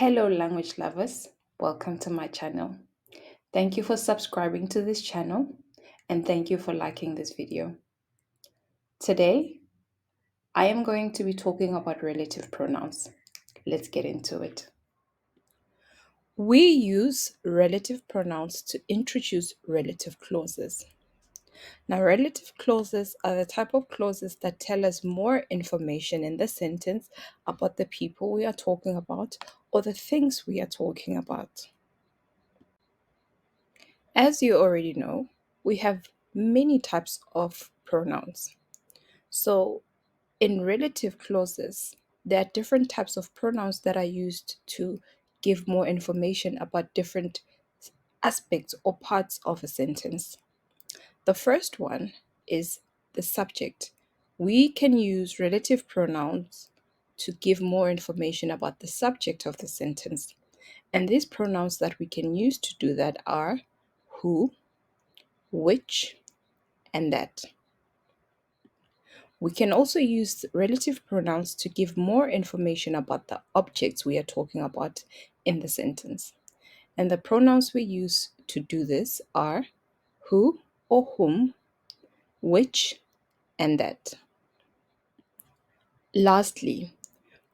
Hello, language lovers. Welcome to my channel. Thank you for subscribing to this channel and thank you for liking this video. Today, I am going to be talking about relative pronouns. Let's get into it. We use relative pronouns to introduce relative clauses. Now, relative clauses are the type of clauses that tell us more information in the sentence about the people we are talking about or the things we are talking about. As you already know, we have many types of pronouns. So, in relative clauses, there are different types of pronouns that are used to give more information about different aspects or parts of a sentence. The first one is the subject. We can use relative pronouns to give more information about the subject of the sentence. And these pronouns that we can use to do that are who, which, and that. We can also use relative pronouns to give more information about the objects we are talking about in the sentence. And the pronouns we use to do this are who or whom, which, and that. Lastly,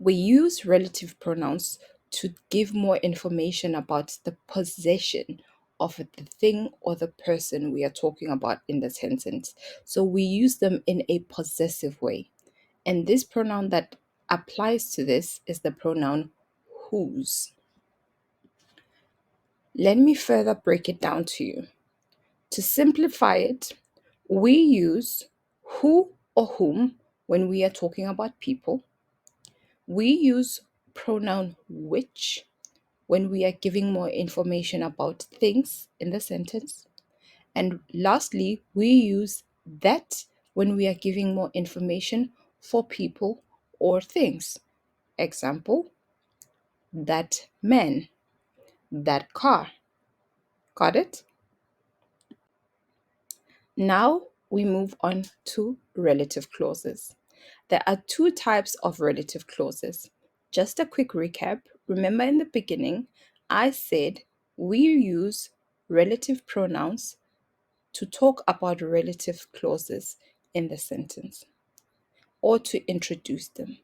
we use relative pronouns to give more information about the possession of the thing or the person we are talking about in the sentence. So we use them in a possessive way. And this pronoun that applies to this is the pronoun whose. Let me further break it down to you. To simplify it, we use who or whom when we are talking about people. We use pronoun which when we are giving more information about things in the sentence. And lastly, we use that when we are giving more information for people or things. Example, that man, that car. Got it? Now we move on to relative clauses. There are two types of relative clauses. Just a quick recap. Remember in the beginning, I said we use relative pronouns to talk about relative clauses in the sentence or to introduce them.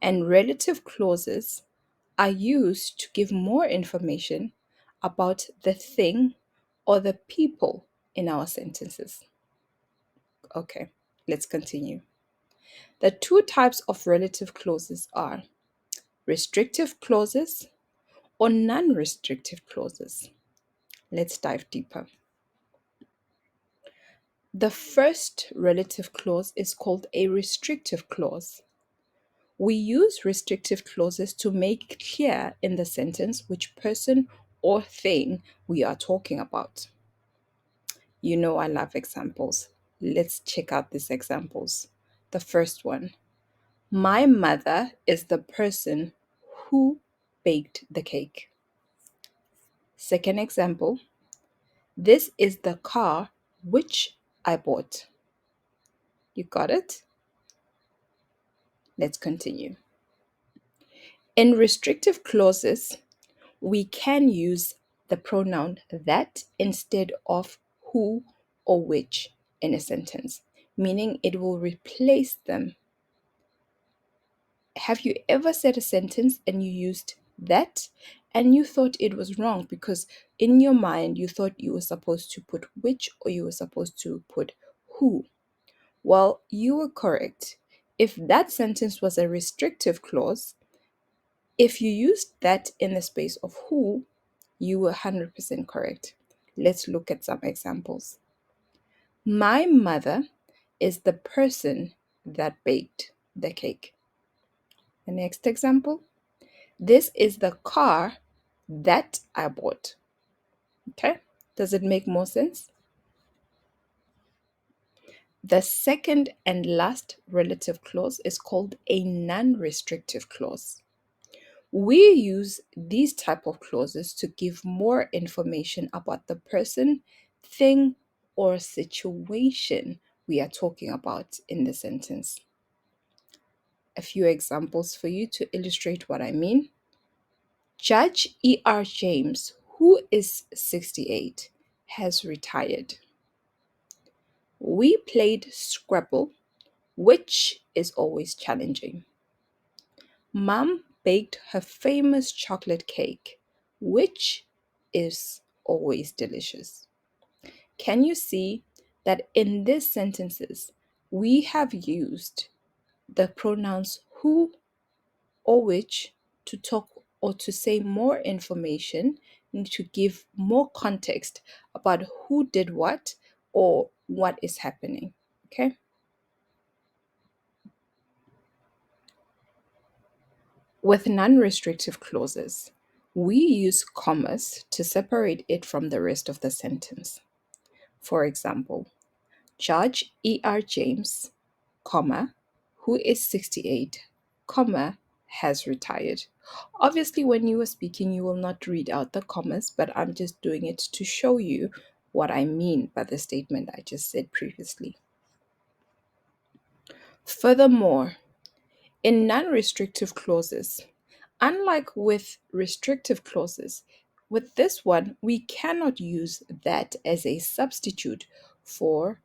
And relative clauses are used to give more information about the thing or the people in our sentences. Okay, let's continue. The two types of relative clauses are restrictive clauses or non restrictive clauses. Let's dive deeper. The first relative clause is called a restrictive clause. We use restrictive clauses to make clear in the sentence which person or thing we are talking about. You know, I love examples. Let's check out these examples. The first one, my mother is the person who baked the cake. Second example, this is the car which I bought. You got it? Let's continue. In restrictive clauses, we can use the pronoun that instead of who or which in a sentence, meaning it will replace them. Have you ever said a sentence and you used that and you thought it was wrong because in your mind you thought you were supposed to put which or you were supposed to put who? Well, you were correct. If that sentence was a restrictive clause, if you used that in the space of who, you were 100% correct. Let's look at some examples. My mother is the person that baked the cake. The next example, this is the car that I bought. Okay, does it make more sense? The second and last relative clause is called a non-restrictive clause. We use these type of clauses to give more information about the person, thing, or situation we are talking about in the sentence. A few examples for you to illustrate what I mean. Judge E.R. James, who is 68, has retired. We played Scrabble, which is always challenging. Mom baked her famous chocolate cake, which is always delicious. Can you see that in these sentences we have used the pronouns who or which to talk or to say more information and to give more context about who did what or what is happening? Okay. With non restrictive clauses, we use commas to separate it from the rest of the sentence. For example, Judge E.R. James, comma, who is 68, comma, has retired. Obviously, when you are speaking, you will not read out the commas, but I'm just doing it to show you what I mean by the statement I just said previously. Furthermore, in non restrictive clauses, unlike with restrictive clauses, with this one, we cannot use that as a substitute for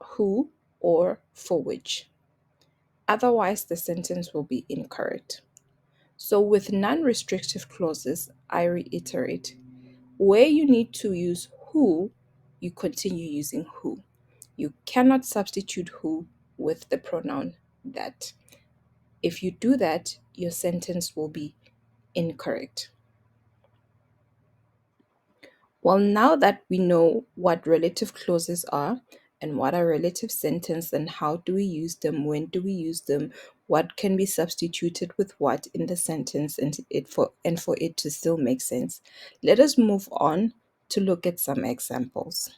who or for which. Otherwise, the sentence will be incorrect. So, with non restrictive clauses, I reiterate, where you need to use who, you continue using who. You cannot substitute who with the pronoun that. If you do that, your sentence will be incorrect. Well, now that we know what relative clauses are and what are relative sentence and how do we use them, when do we use them, what can be substituted with what in the sentence and for it to still make sense, let us move on to look at some examples.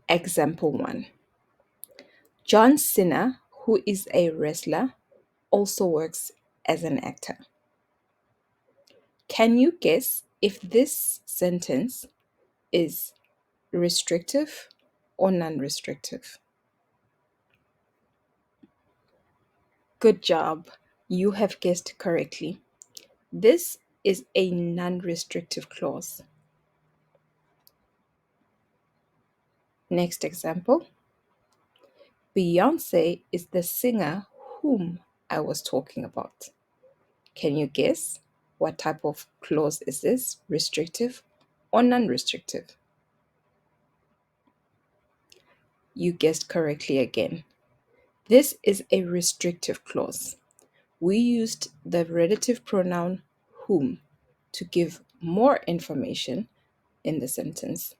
Example 1. John Cena, who is a wrestler, also works as an actor. Can you guess if this sentence is restrictive or non restrictive? Good job. You have guessed correctly. This is a non restrictive clause. Next example. Beyonce is the singer whom I was talking about. Can you guess what type of clause is this? Restrictive or non restrictive? You guessed correctly again. This is a restrictive clause. We used the relative pronoun whom to give more information in the sentence.